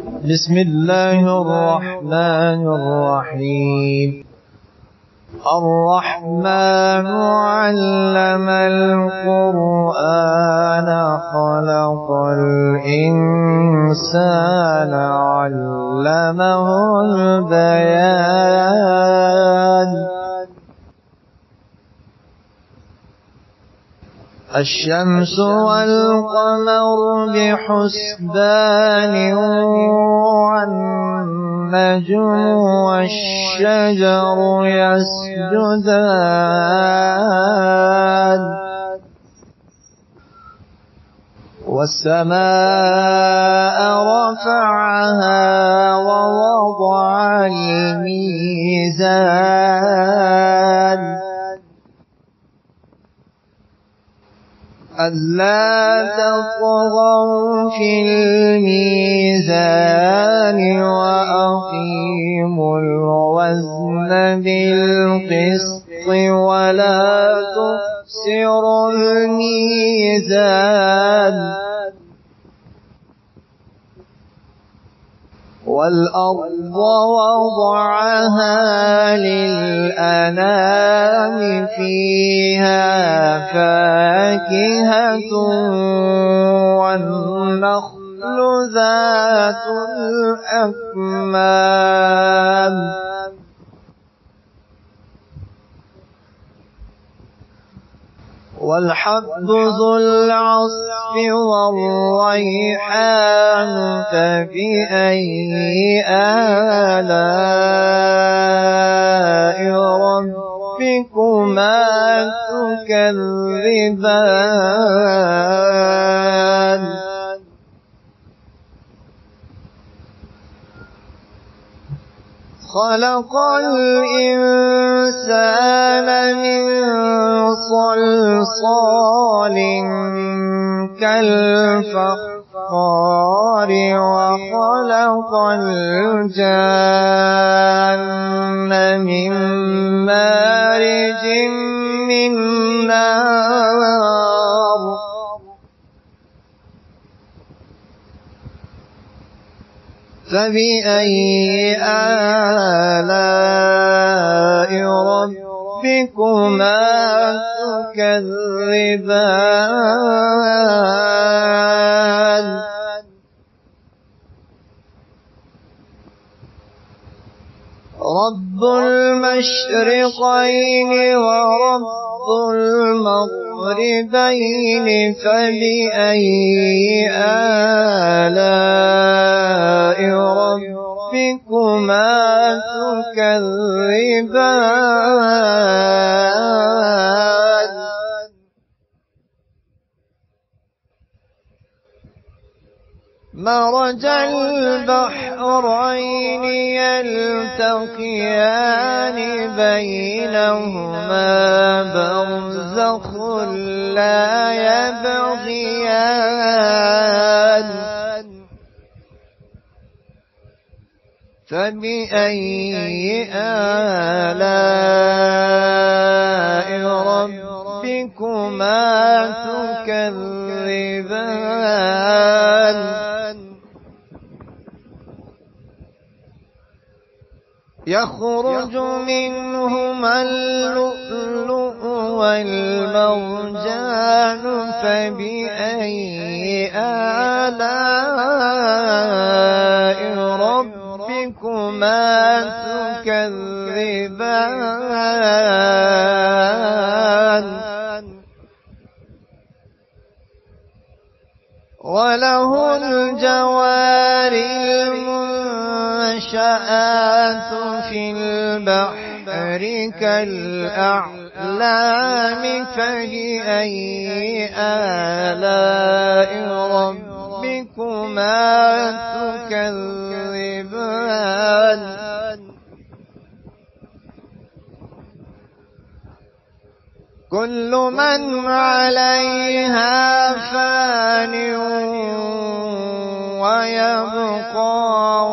بسم الله الرحمن الرحيم. الرحمن علم القرآن خلق الإنسان علمه البيان. الشمس والقمر بحسبان والنجم والشجر يسجدان والسماء رفعها ووضع الميزان ألا تطغوا في الميزان وأقيموا الوزن بالقسط ولا تخسروا الميزان والأرض وضعها للأنام فيها فاكهة والنخل ذات الأكمام والحب ذو العصف والريحان فبأي آلاء ربكما تكذبان خلق الإنسان من صلصال كالفخار وخلق الجان من مارج من نار فبأي آلاء ربكما تكذبان رب المشرقين ورب المغربين فبأي آلاء ربكما تكذبان مرج البحرين يلتقيان بينهما برزخ لا يبغيان فبأي آلاء ربكما تكذبان يخرج منهما اللؤلؤ والمرجان فبأي آلاء ربكما تكذبان وله الجوار المنشآت في البحر كالأعلام فبأي آلاء ربكما تكذبان كل من عليها فان ويبقى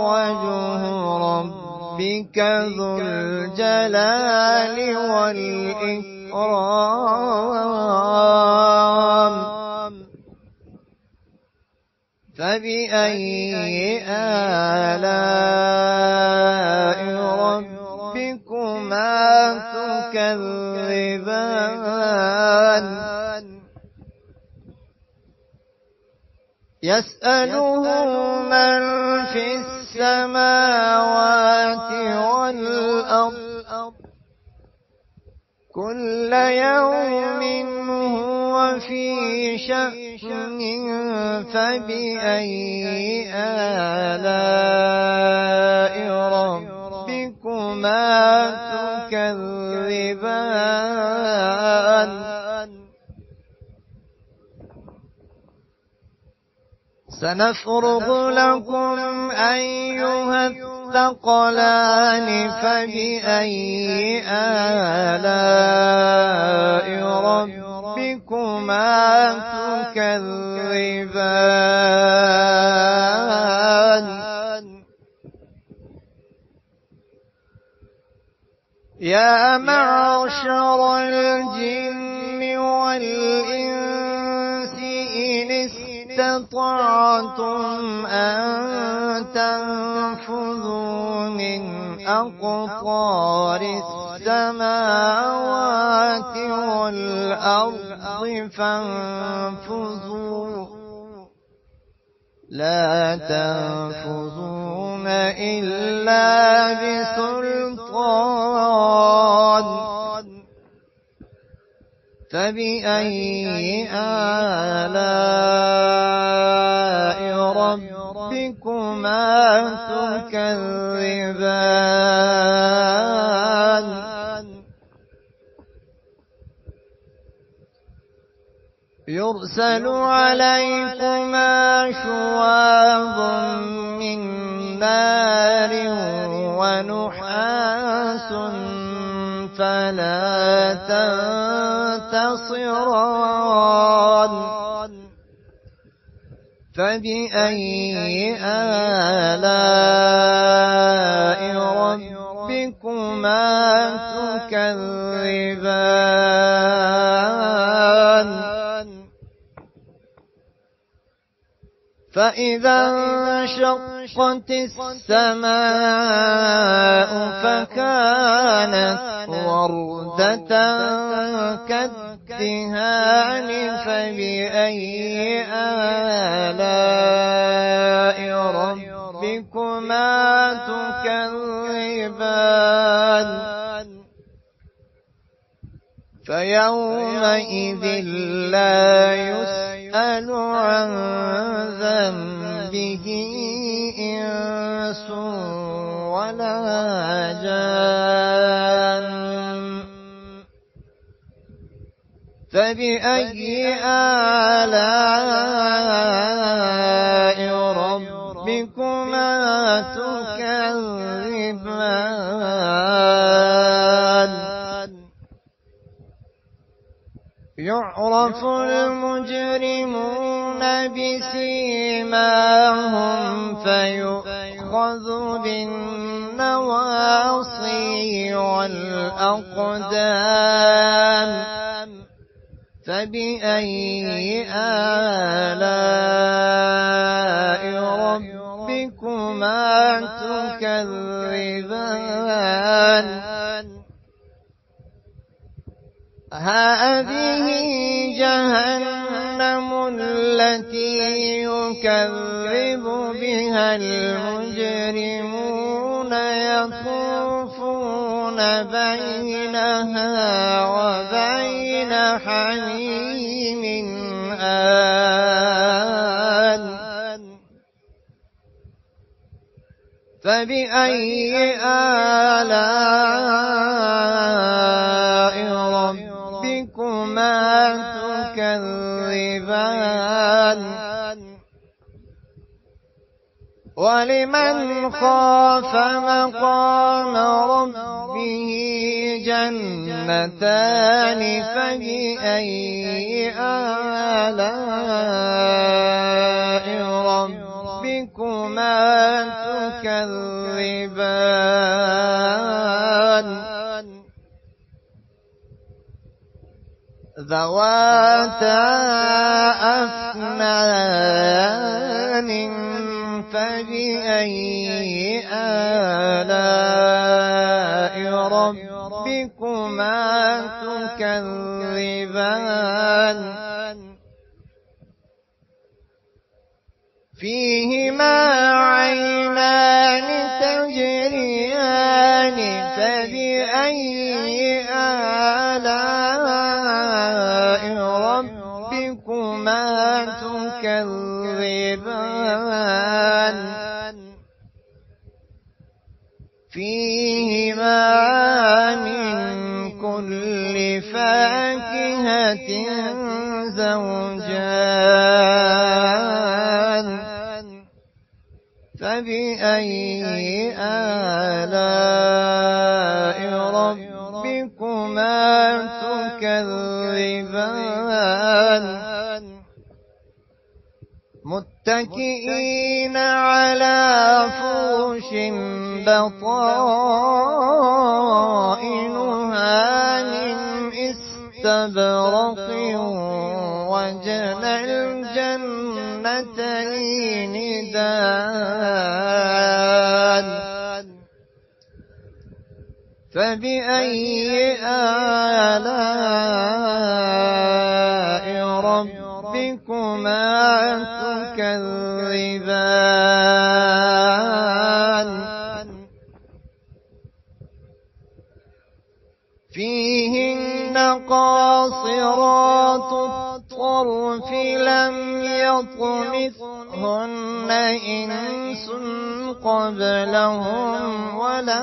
وجه ربك ذو الجلال والإكرام فبأي آلاء ربكما تكذبان يسأله من في السماوات والأرض كل يوم هو في شأن فبأي آلاء ربكما تكذبان سنفرغ لكم أيها الثقلان فبأي آلاء ربكما تكذبان يا معشر الجن والإنس إن استطعتم أن تنفذوا من أقطار السماوات والأرض فانفذوا لا تنفذون إلا بسلطان فبأي آلاء ربكما تكذبان يرسل عليكما شواظ من نار ونحاس فلا تنتصران فبأي آلاء ربكما تكذبان فإذا انشقت السماء فكانت وردة كالدهان فبأي آلاء ربكما تكذبان فيومئذ لا يسأل عن ذنبه إنس ولا جان فبأي آلاء ربكما تكذبان يعرف المجرمون بسيماهم فيؤخذ بالنواصي والأقدام فبأي آلاء ربكما تكذبان هذه جهنم التي يكذب بها المجرمون يطوفون بينها وبين حميم آن فبأي آلاء ربكما تكذبان ولمن خاف مقام ربه جنتان فبأي آلاء ربكما تكذبان ذواتا أفنان فبأي آلاء ربكما تكذبان فيهما عينان تجريان فبأي آلاء ربكما تكذبان فيهما من كل فاكهة زوجان فبأي آلاء ربكما تكذبان متكئين على فرش بطائنها من استبرق وجنى الجنتين دان فبأي آلاء ربكما تكذبان فيهن قاصرات الطرف لم يطمثهن إنس قبلهم ولا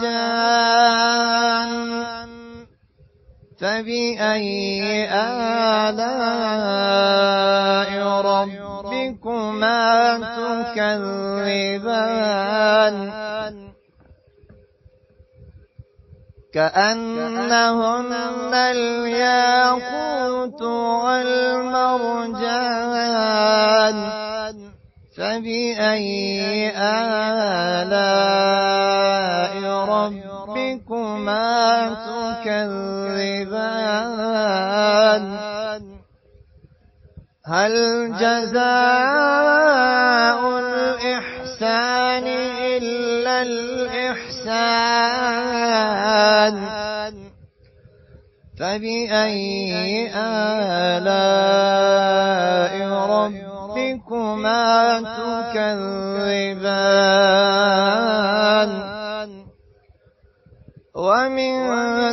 جان فبأي آلاء ربكما تكذبان كأنهن الياقوت والمرجان فبأي آلاء ربكما تكذبان هل جزاء الإحسان إلا الإحسان فبأي آلاء ربكما تكذبان ومن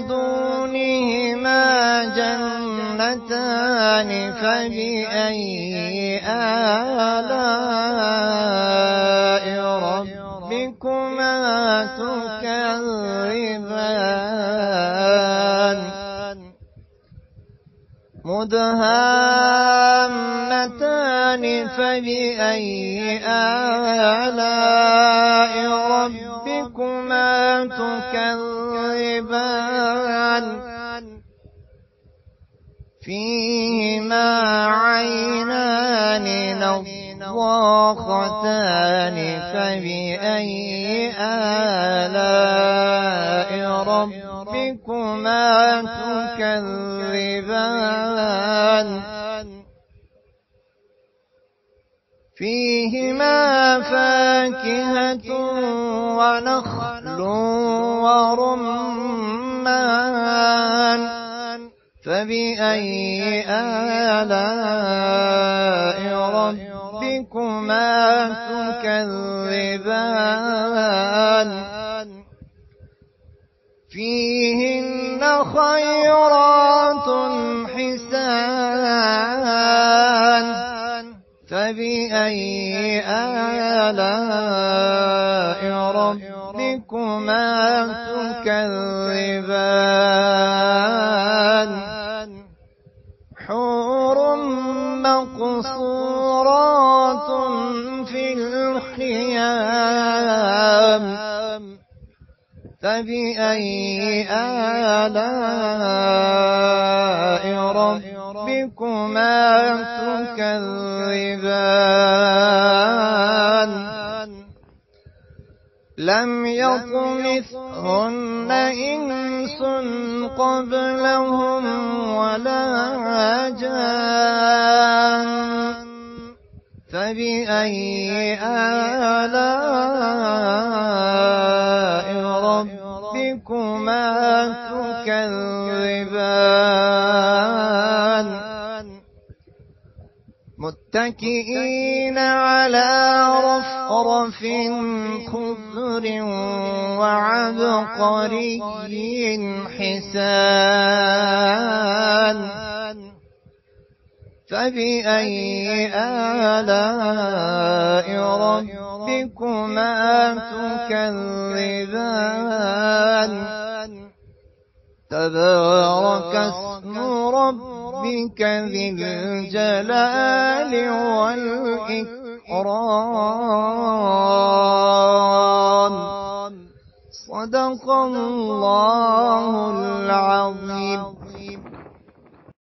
دونهما جنتان فبأي آلاء ربكما تكذبان مدهامتان فبأي آلاء ربكما تكذبان فيهما عينان نضاختان فبأي آلاء ربكما تكذبان فيهما فاكهة ونخل ورمان فبأي آلاء ربكما تكذبان فيهن خيرات حسان فبأي آلاء ربكما تكذبان حور مقصورات في الخيام فبأي آلاء ربكما تكذبان لم يطمثهن إنس قبلهم ولا جان فبأي آلاء ربكما تكذبان متكئين على رفرف خضر وعبقري حسان فبأي آلاء ربكما تكذبان تبارك اسم ربك ذي الجلال والإكرام صدق الله العظيم.